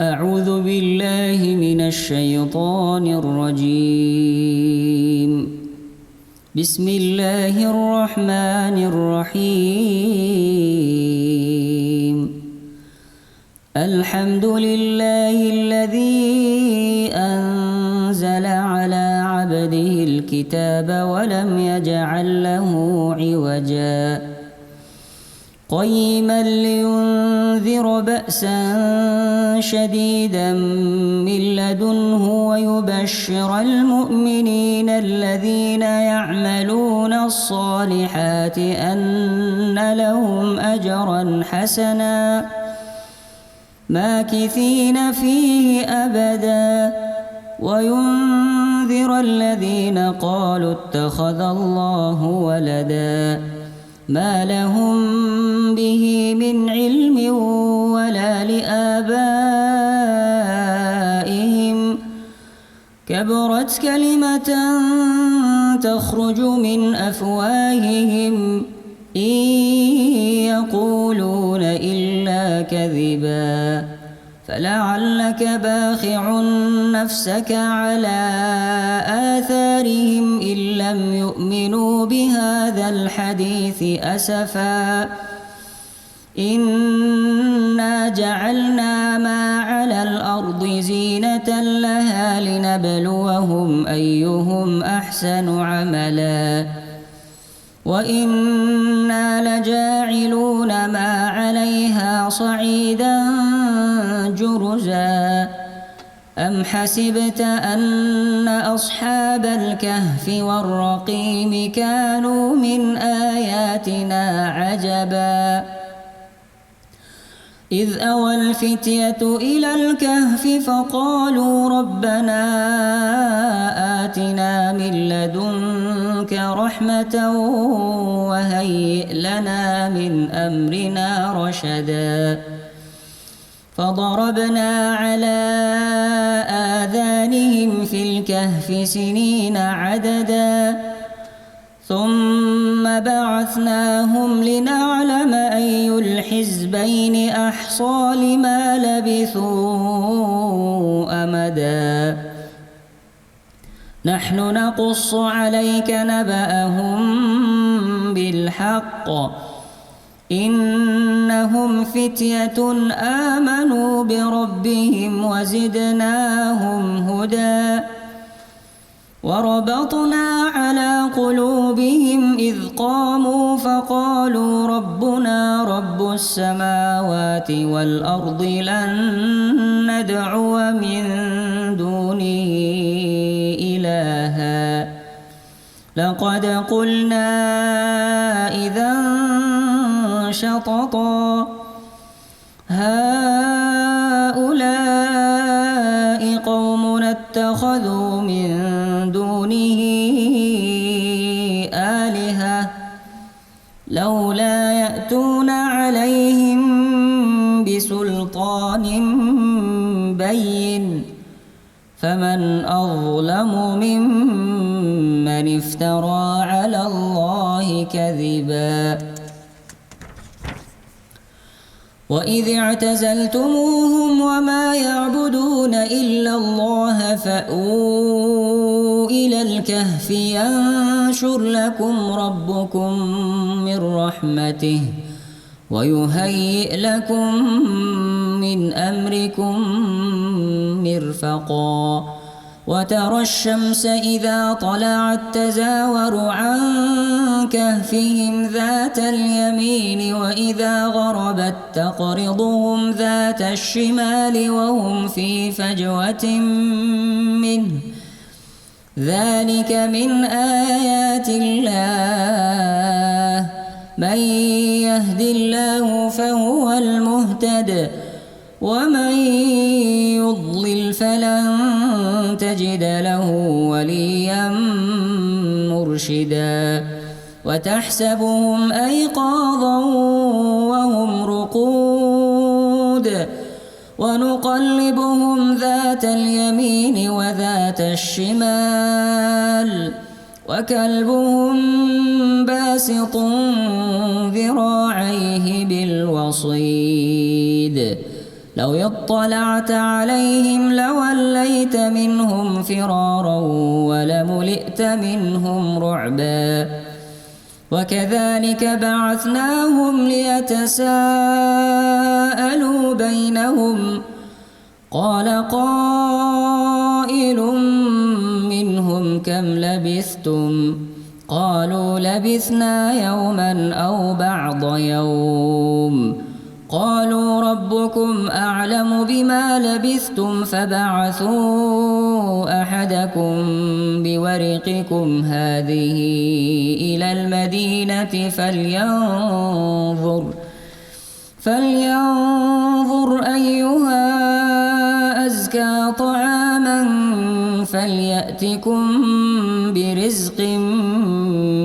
أعوذ بالله من الشيطان الرجيم. بسم الله الرحمن الرحيم. الحمد لله الذي أنزل على عبده الكتاب ولم يجعل له عوجا قيما لينذر بأسا شديدا من لدنه ويبشر المؤمنين الذين يعملون الصالحات أن لهم أجرا حسنا ماكثين فيه أبدا وينذر الذين قالوا اتخذ الله ولدا ما لهم به من علم ولا لآبائهم كبرت كلمة تخرج من أفواههم إن يقولون إلا كذبا فلعلك باخع نفسك على آثارهم إن لم يؤمنوا بهذا الحديث أسفا إنا جعلنا ما على الأرض زينة لها لنبلوهم أيهم أحسن عملا وإنا لجاعلون ما عليها صعيدا جرزا أم حسبت أن أصحاب الكهف والرقيم كانوا من آياتنا عجبا إذ أوى الفتية إلى الكهف فقالوا ربنا آتنا من لدنك رحمة وهيئ لنا من أمرنا رشدا فضربنا على آذانهم في الكهف سنين عددا ثم بعثناهم لنعلم أي الحزبين أحصى لما لبثوا أمدا نحن نقص عليك نبأهم بالحق إنهم فتية آمنوا بربهم وزدناهم هدى وربطنا على قلوبهم إذ قاموا فقالوا ربنا رب السماوات والأرض لن ندعو من دونه إلها لقد قلنا إذا شططا هؤلاء قومنا اتخذوا من دونه آلهة لولا يأتون عليهم بسلطان بين فمن أظلم ممن افترى على الله كذبا وإذ اعتزلتموهم وما يعبدون إلا الله فأووا إلى الكهف ينشر لكم ربكم من رحمته ويهيئ لكم من أمركم مرفقا وترى الشمس إذا طلعت تزاور عن كهفهم ذات اليمين وإذا غربت تقرضهم ذات الشمال وهم في فجوة منه ذلك من آيات الله من يهد الله فهو المهتد ومن يضلل فلن تجد له وليا مرشدا وتحسبهم أيقاظا وهم رقود ونقلبهم ذات اليمين وذات الشمال وكلبهم باسط ذراعيه بالوصيد لو اطلعت عليهم لوليت منهم فرارا ولملئت منهم رعبا وكذلك بعثناهم ليتساءلوا بينهم قال قائل منهم كم لبثتم قالوا لبثنا يوما أو بعض يوم قالوا ربكم أعلم بما لبثتم فبعثوا أحدكم بورقكم هذه إلى المدينة فلينظر أيها أزكى طعاما فليأتكم برزق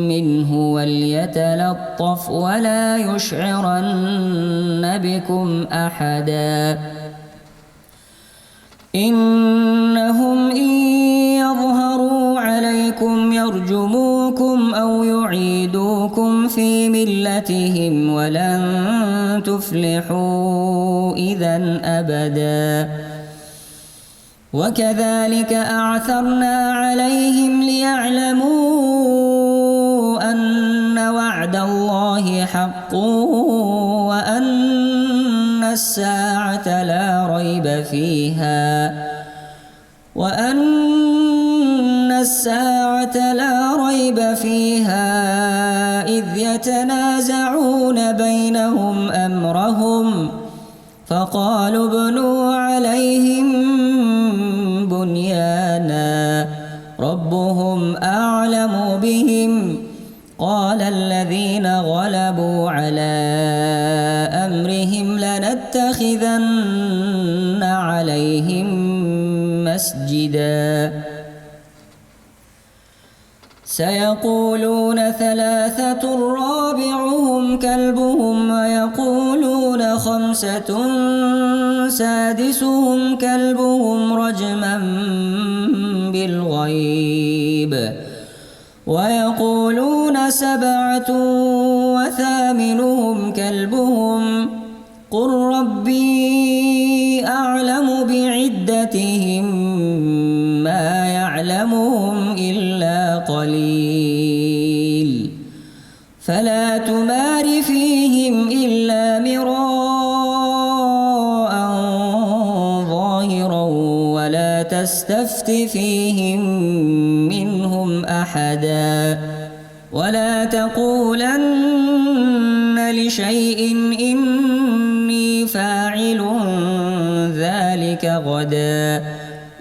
منه وليتلطف ولا يشعرن بكم أحدا إنهم إن يظهروا عليكم يرجموكم أو يعيدوكم في ملتهم ولن تفلحوا إذا أبدا وكذلك أعثرنا عليهم ليعلموا أن وعد الله حق وأن الساعة لا ريب فيها إذ يتنازعون بينهم أمرهم فقالوا ابنوا عليهم بنيانا ربهم أعلم بهم قال الذين غلبوا على أمرهم لنتخذن عليهم مسجدا سيقولون ثلاثة رابعهم كلبهم ويقولون خمسة سادسهم كلبهم رجما بالغيب ويقولون سبعة وثامنهم كلبهم قل ربي أعلم بعدتهم ما يعلمهم إلا قليل فلا تمار فيهم إلا مراء ظاهرا ولا تستفت فيهم منهم أحدا ولا تقولن لشيء إني فاعل ذلك غدا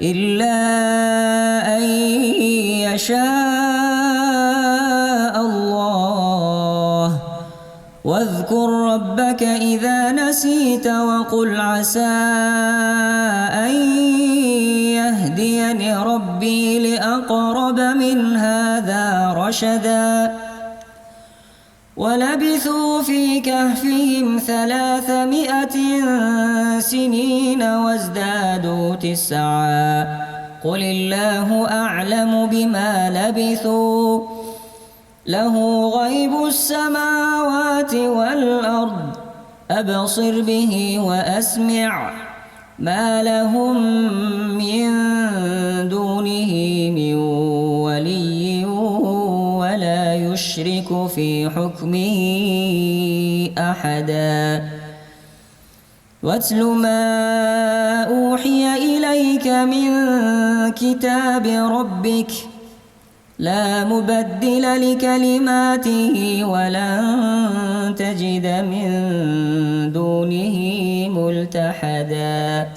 إلا أن يشاء الله واذكر ربك إذا نسيت وقل عسى أن يهديني ربي لأقرب من هذا رشدا ولبثوا في كهفهم 300 سنين وازدادوا 9 قل الله أعلم بما لبثوا له غيب السماوات والأرض أبصر به وأسمع ما لهم من دونه من ولي ولا يشرك في حكمه أحدا واتل ما أوحي إليك من كتاب ربك لا مبدل لكلماته ولن تجد من دونه ملتحدا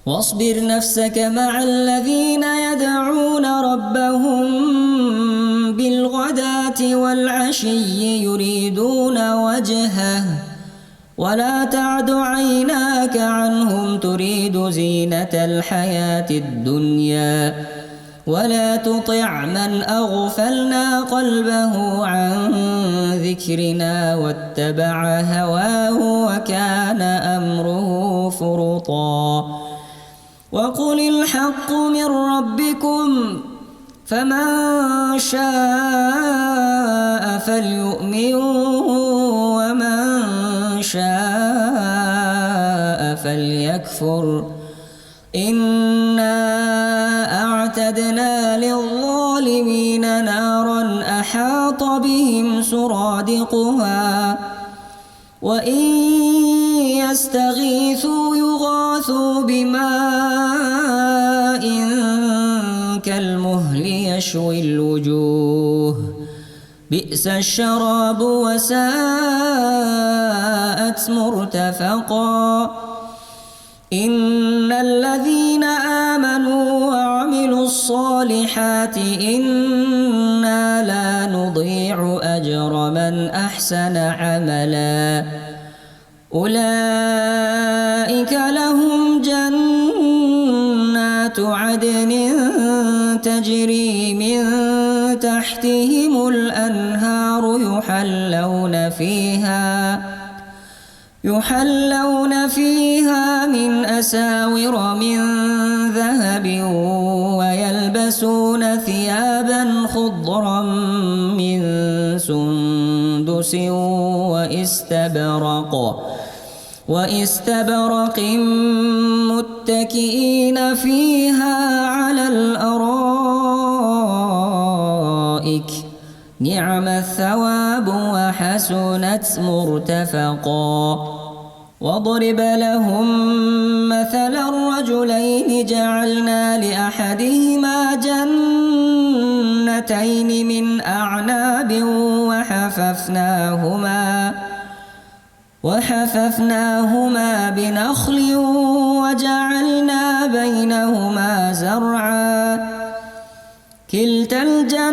واصبر نفسك مع الذين يدعون ربهم بالغداة والعشي يريدون وجهه ولا تعد عيناك عنهم تريد زينة الحياة الدنيا ولا تطع من أغفلنا قلبه عن ذكرنا واتبع هواه وكان أمره فرطا وقل الحق من ربكم فمن شاء فليؤمن ومن شاء فليكفر يكفر إنا أعتدنا للظالمين نارا أحاط بهم سرادقها وإن يستغيثوا يغاثوا بماء كالمهل يشوي الوجوه بئس الشراب وساءت مرتفقا إن الذين آمنوا وعملوا الصالحات إنا لا نضيع أجر من أحسن عملا أولئك لهم جنات عدن تجري من تحتهم الأنهار يحلون فيها من أساور من ذهب ويلبسون ثيابا خضرا من سندس واستبرق متكئين فيها على الأرائك نعم الثواب وحسنت مرتفقا واضرب لهم مثلا الرجلين جعلنا لأحدهما جنتين من أعناب وحففناهما بنخل وجعلنا بينهما زرعا كلتا الجنتين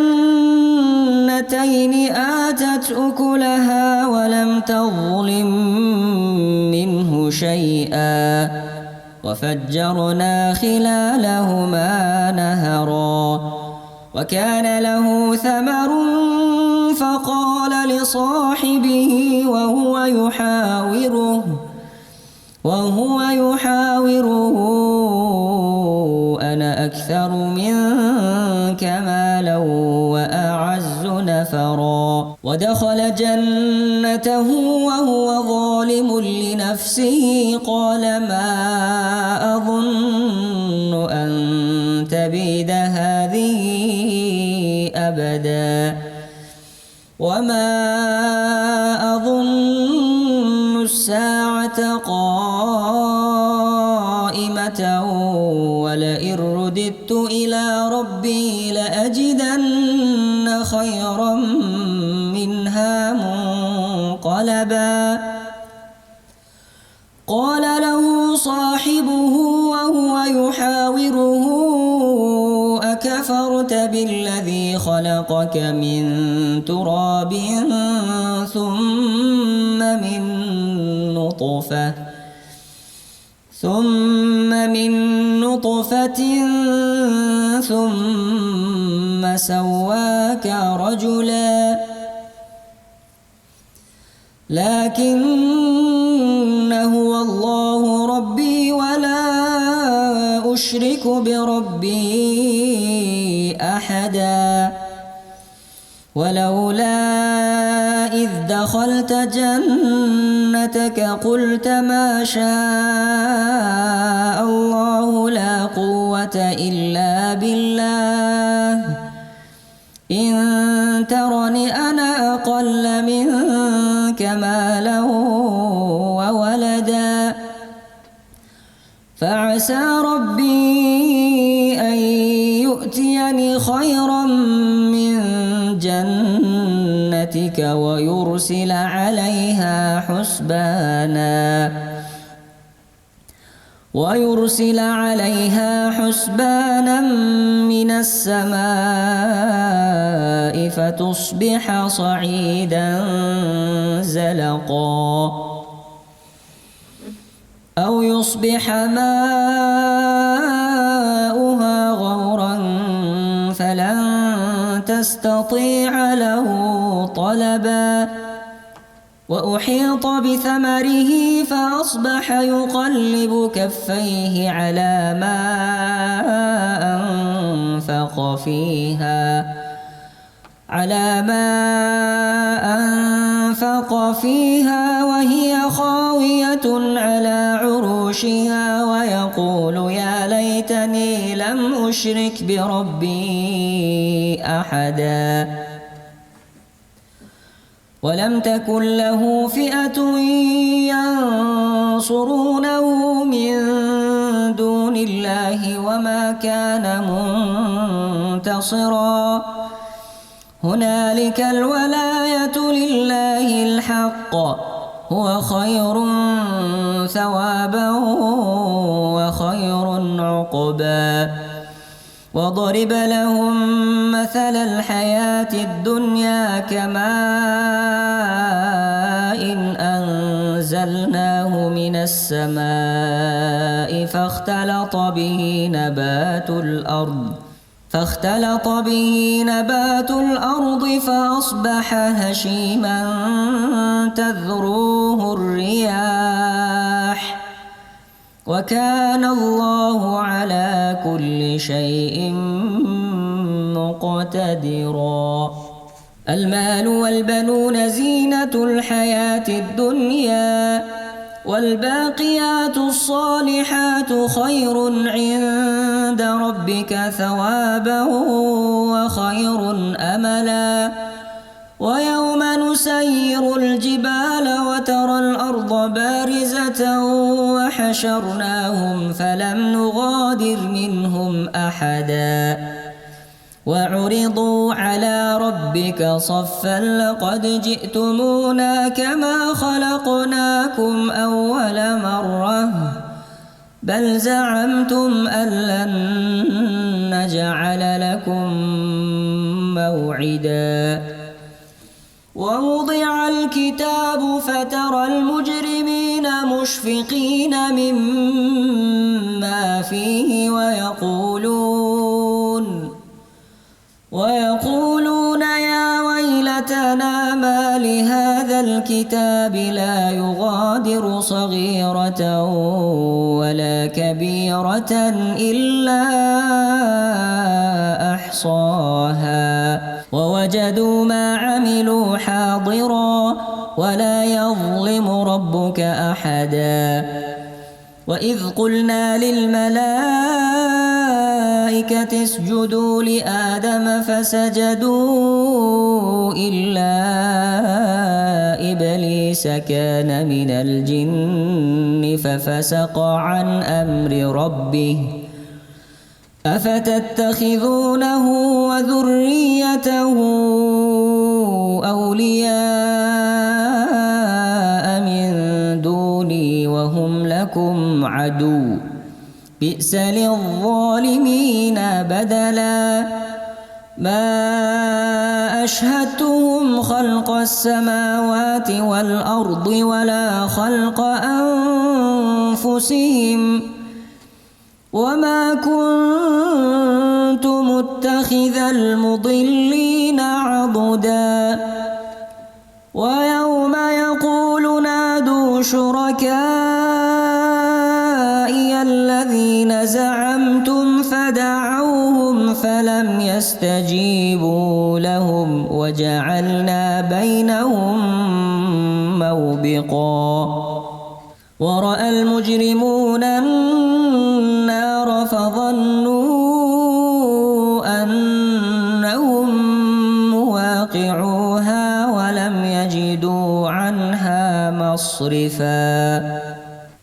آتت أكلها ولم تظلم منه شيئا وفجرنا خلالهما نهرا وكان له ثمر فقال لصاحبه وهو يحاوره أنا أكثر منك مالا وأعز نفرا ودخل جنته وهو ظالم لنفسه قال ما أظن أن تبيد هذه أبدا وما أظن الساعة قائمة ولئن رددت إلى ربي لأجدن خيرا منها منقلبا قال له صاحبه وهو يحاوره أكفرت بالذي خلقك من تراب ثم من نطفة ثم سواك رجلا لكن هو الله ربي ولا أشرك بربي أحدا ولولا إذ دخلت جنتك قلت ما شاء الله لا قوة إلا بالله إن ترني أنا أقل منك مالا وولدا فعسى ربي أن يؤتيني خيرا من جنتك ويرسل عليها حسبانا من السماء فتصبح صعيدا زلقا أو يصبح ماؤها غورا فلن تستطيع له طلبا وأحيط بثمره فأصبح يقلب كفيه على ما أنفق أنفق فيها وهي خاوية على عروشها ويقول يا ليتني لم أشرك بربي أحدا ولم تكن له فئة ينصرونه من دون الله وما كان منتصرا هنالك الولاية لله الحق هو خير ثوابا وخير عقبا وضرب لهم مثل الحياة الدنيا كماء أنزلناه من السماء فاختلط به نبات الأرض فأصبح هشيما تذروه الرياح وكان الله على كل شيء مقتدرا المال والبنون زينة الحياة الدنيا والباقيات الصالحات خير عند ربك ثوابا وخير أملا ويوم نسير الجبال وترى الأرض بارزة وحشرناهم فلم نغادر منهم أحدا وعرضوا على ربك صفا لقد جئتمونا كما خلقناكم أول مرة بل زعمتم أن لن نجعل لكم موعدا ووضع الكتاب فترى المجرمين مشفقين مما فيه ويقولون يا ويلتنا ما لهذا الكتاب لا يغادر صغيرة ولا كبيرة إلا أحصاها ووجدوا ما عملوا حاضرا ولا يظلم ربك أحدا وإذ قلنا للملائكة اسجدوا لآدم فسجدوا إلا إبليس كان من الجن ففسق عن أمر ربه أفتتخذونه وذريته أولياء من دوني وهم لكم عدو بئس للظالمين بدلا ما أشهدتهم خلق السماوات والأرض ولا خلق أنفسهم وما كنت متخذ المضلين عضدا ويوم يقول نادوا شركائي الذين زعمتم فدعوهم فلم يستجيبوا لهم وجعلنا بينهم موبقا ورأى المجرمون النار فظنوا أنهم مواقعوها ولم يجدوا عنها مصرفا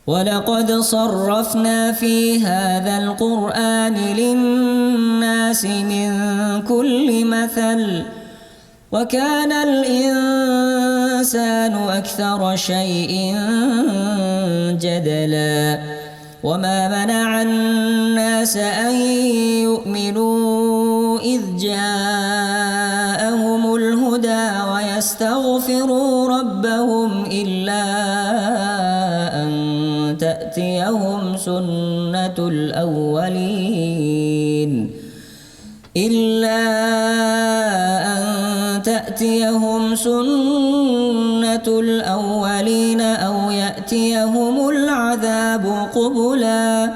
ولقد صرفنا في هذا القرآن للناس من كل مثل وكان الإنسان أكثر شيء جدلا وما منع الناس أن يؤمنوا إذ جاءهم الهدى ويستغفروا ربهم إلا أن تأتيهم سنة الأولين أو يأتيهم العذاب قبلا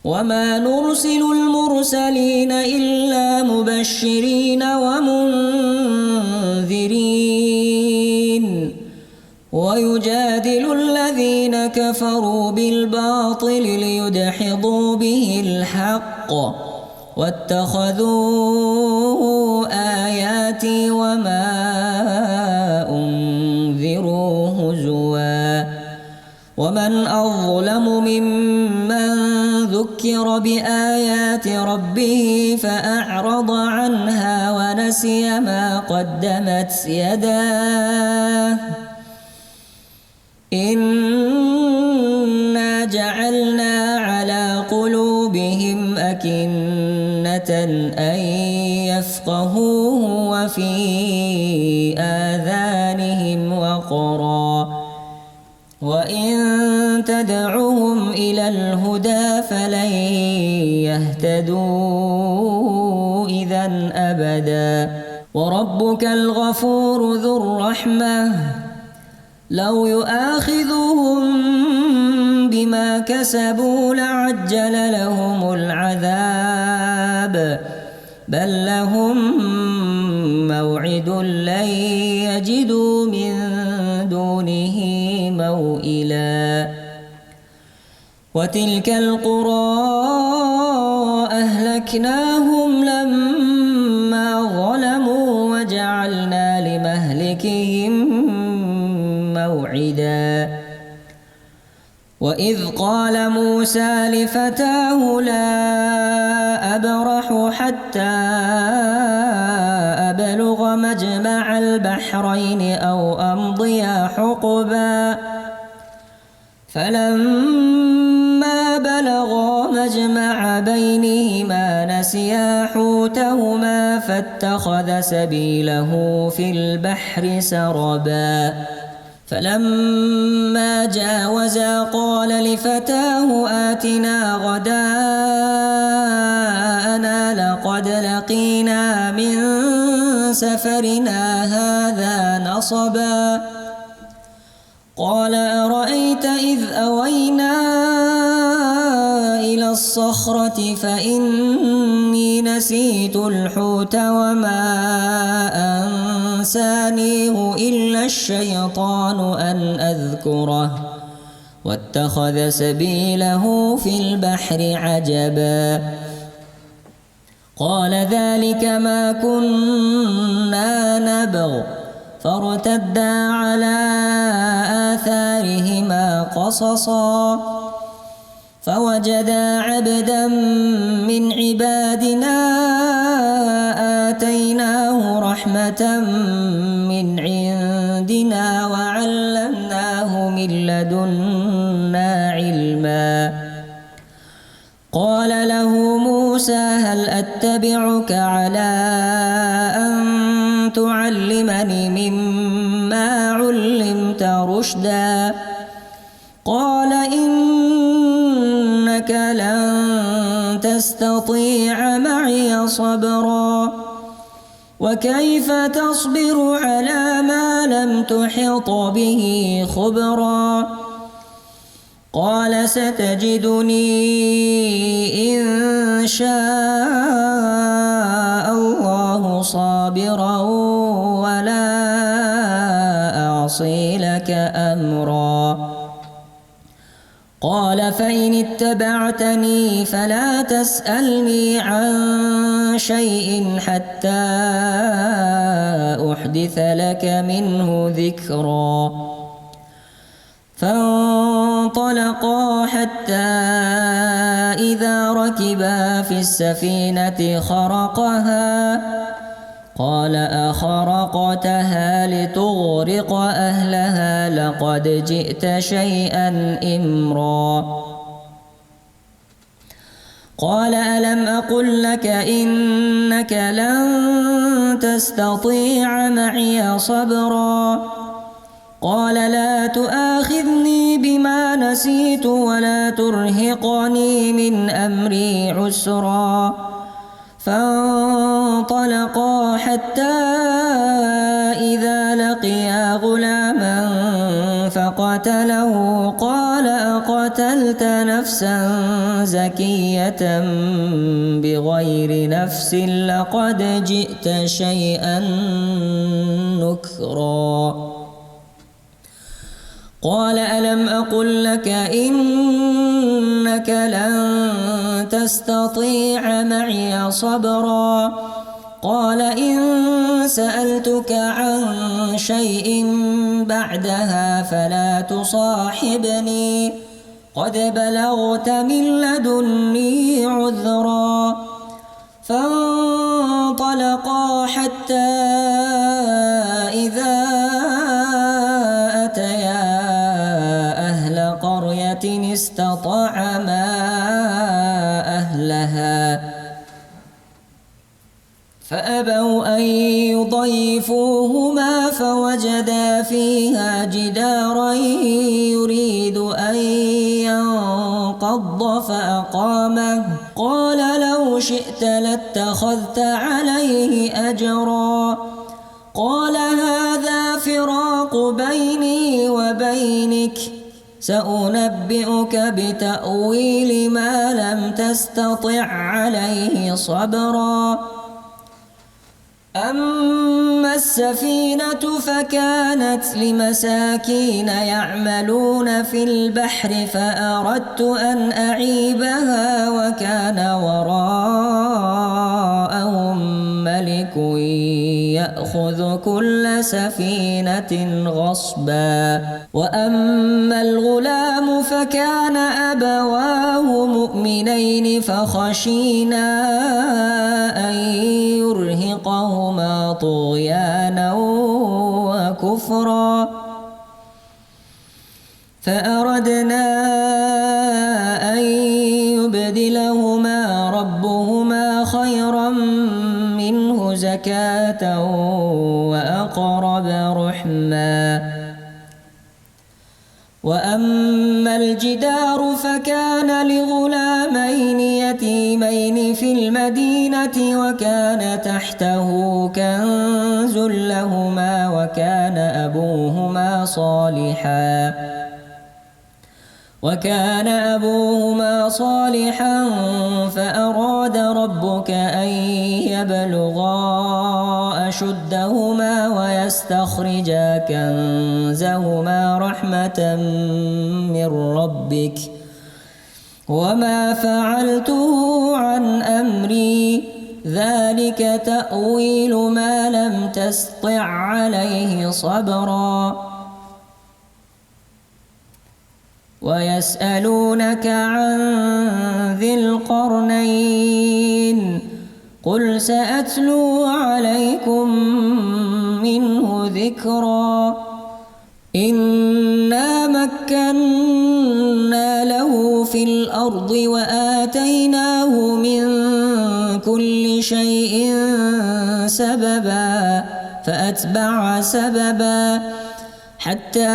وما نرسل المرسلين إلا مبشرين ومنذرين ويجادل الذين كفروا بالباطل ليدحضوا به الحق واتخذوا آياتي وما أنذروا هزوا ومن أظلم ممن ذكر بآيات ربه فأعرض عنها ونسي ما قدمت يداه إنا جعلنا على قلوبهم أكنة أن يفقهوه وفي آذانهم وقرا وإن تدعوهم إلى الهدى فلن يهتدوا إذا أبدا وربك الغفور ذو الرحمة لو يؤاخذهم بما كسبوا لعجل لهم العذاب بل لهم موعد لن يجدوا من دونه موئلا وتلك القرى أهلكناهم لما ظلموا وجعلنا لمهلكهم موعدا وإذ قال موسى لفتاه لا أبرح حتى أبلغ مجمع البحرين أو أمضي حقبا فلما بلغا مجمع بينهما نسيا حوتهما فاتخذ سبيله في البحر سربا فلما جاوزا قال لفتاه آتنا غداءنا لقد لقينا من سفرنا هذا نصبا قال أرأيت إذ أوينا إلى الصخرة فإني نسيت الحوت وما أنسانيه إلا الشيطان أن أذكره واتخذ سبيله في البحر عجبا قال ذلك ما كنا نبغ فارتدا على آثارهما قصصا فوجدا عبدا من عبادنا آتيناه رحمة من عندنا وعلمناه من لدنا علما قال له موسى هل أتبعك على أن تعلمني مما علمت رشدا قال إنك لن تستطيع معي صبرا وكيف تصبر على ما لم تحط به خبرا قال ستجدني إن شاء الله صابرا ولا أعصي لك أمرا قال فإن اتبعتني فلا تسألني عن شيء حتى أحدث لك منه ذكرا فانطلقا حتى إذا ركبا في السفينة خرقها قال أخرقتها لتغرق أهلها لقد جئت شيئا إمرا قال ألم أقل لك إنك لن تستطيع معي صبرا قال لا تؤاخذني بما نسيت ولا ترهقني من أمري عسرا فانطلقا حتى إذا لقيا غلاما فقتله قال أقتلت نفسا زكية بغير نفس لقد جئت شيئا نكرا قال ألم أقل لك إنك لن تستطيع معي صبرا قال إن سألتك عن شيء بعدها فلا تصاحبني قد بلغت من لدني عذرا فانطلقا حتى إذا أتيا أهل قرية استطعما أهلها فأبوا أن يضيفوهما فوجدا فيها جدارا يريد أن ينقض فأقامه قال لو شئت لاتخذت عليه أجرا قال هذا فراق بيني وبينك سأنبئك بتأويل ما لم تستطع عليه صبرا أما السفينة فكانت لمساكين يعملون في البحر فأردت أن أعيبها وكان وراءهم ملك يأخذ كل سفينة غصبا وأما الغلام فكان أبواه مؤمنين فخشينا أن يرهقهما طغيانا وكفرا فأردنا أن يبدلهما ربهما خيرا منه زكاة وأقرب رحما وأما الجدار فكان لغلامين يتيمين في المدينة وكان تحته كنز لهما وكان أبوهما صالحا فأراد ربك أن يبلغا أشدهما ويستخرجا كنزهما رحمة من ربك وما فعلته عن أمري ذلك تأويل ما لم تسطع عليه صبرا ويسألونك عن ذي القرنين قل سأتلو عليكم منه ذكرا إنا مكنا له في الأرض وآتيناه من كل شيء سببا فأتبع سببا حتى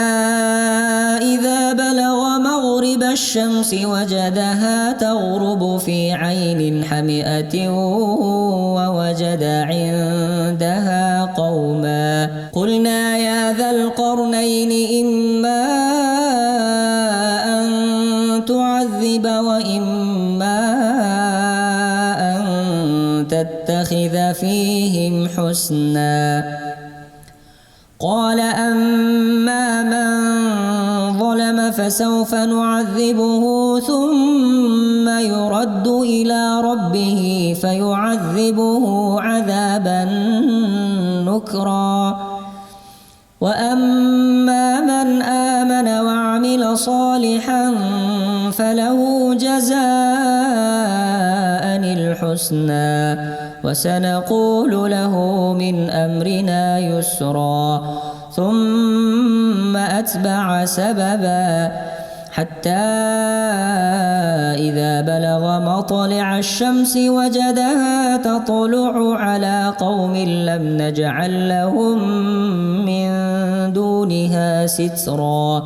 إذا بلغ مغرب الشمس وجدها تغرب في عين حمئة ووجد عندها قوما قلنا يا ذا القرنين إما أن تعذب وإما أن تتخذ فيهم حسنا قال أما من ظلم فسوف نعذبه ثم يرد إلى ربه فيعذبه عذابا نكرا وأما من آمن وعمل صالحا فله جزاء الحسنى وسنقول له من أمرنا يسرا ثم أتبع سببا حتى إذا بلغ مطلع الشمس وجدها تطلع على قوم لم نجعل لهم من دونها سترا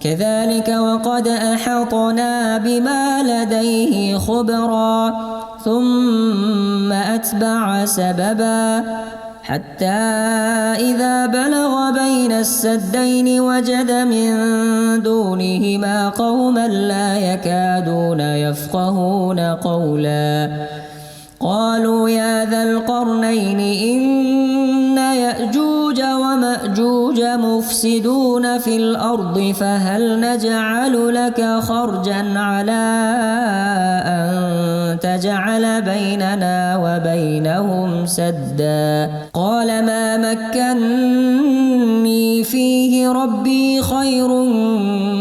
كذلك وقد أحطنا بما لديه خبرا ثم أتبع سببا حتى إذا بلغ بين السدين وجد من دونهما قوما لا يكادون يفقهون قولا قالوا يا ذا القرنين إن يأجوج ومأجوج ويأجوج مفسدون في الأرض فهل نجعل لك خرجا على أن تجعل بيننا وبينهم سدا قال ما مكني فيه ربي خير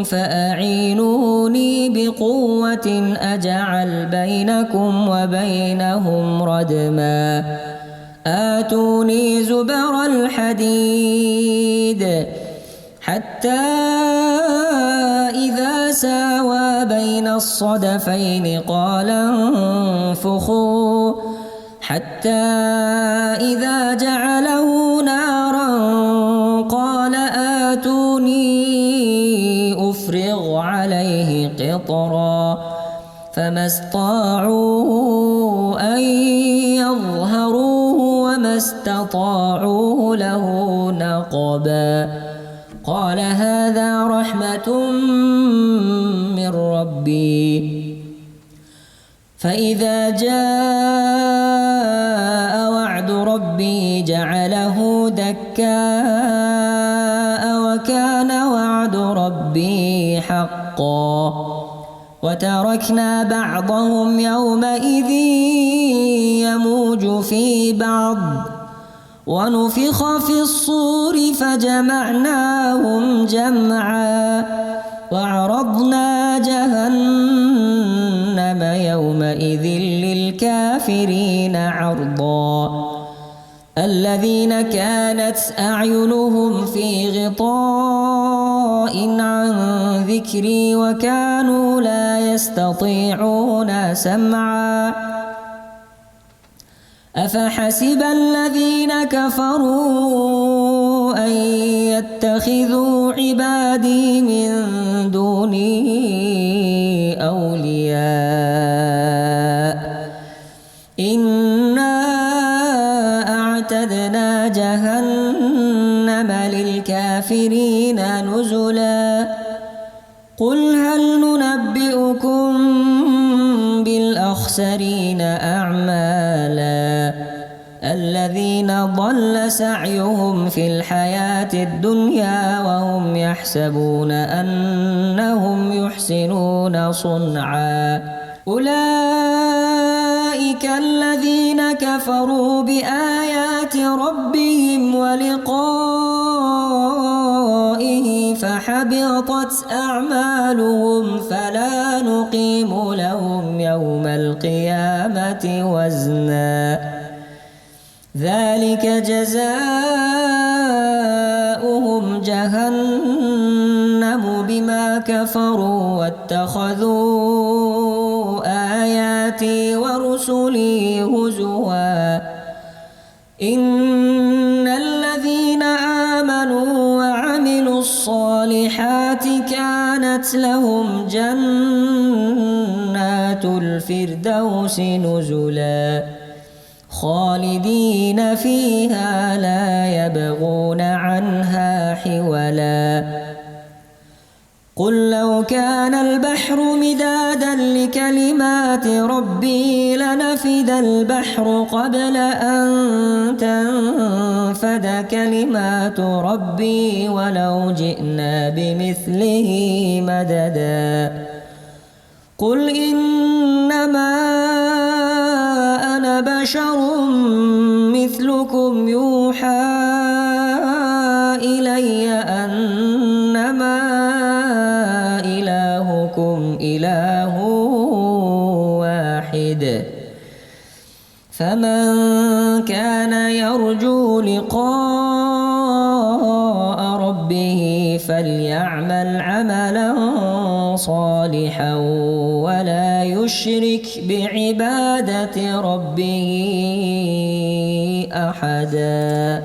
فأعينوني بقوة أجعل بينكم وبينهم ردما آتوني زبر الحديد حتى إذا ساوى بين الصدفين قال انفخوا حتى إذا جعله نارا قال آتوني أفرغ عليه قطرا فما استطاعوا أن يظهروه وما استطاعوا له نقبا قال هذا رحمة من ربي فإذا جاء وعد ربي جعله دكاء وكان وعد ربي حقا وتركنا بعضهم يومئذ يموج في بعض ونفخ في الصور فجمعناهم جمعا وعرضنا جهنم يومئذ للكافرين عرضا الذين كانت أعينهم في غطاء عن ذكري وكانوا لا يستطيعون سمعا أفحسب الذين كفروا أن يتخذوا عبادي من دوني أولياء إنا أعتدنا جهنم للكافرين نزلا قل هل ننبئكم بالأخسرين أعمالا الذين ضل سعيهم في الحياة الدنيا وهم يحسبون أنهم يحسنون صنعا أولئك الذين كفروا بآيات ربهم ولقائه فحبطت أعمالهم فلا نقيم لهم يوم القيامة وزنا ذلك جزاؤهم جهنم بما كفروا واتخذوا آياتي ورسلي هزوا إن الذين آمنوا وعملوا الصالحات كانت لهم جنات الفردوس نزلا خالدين فيها لا يبغون عنها حولا قل لو كان البحر مدادا لكلمات ربي لنفد البحر قبل أن تنفد كلمات ربي ولو جئنا بمثله مددا قل إنما أنا بشر مثلكم يوحى إلي أنما إلهكم إله واحد فمن كان يرجو لقاء ربه فليعمل عملا صالحا ولا يشرك بعبادة ربه أحدا.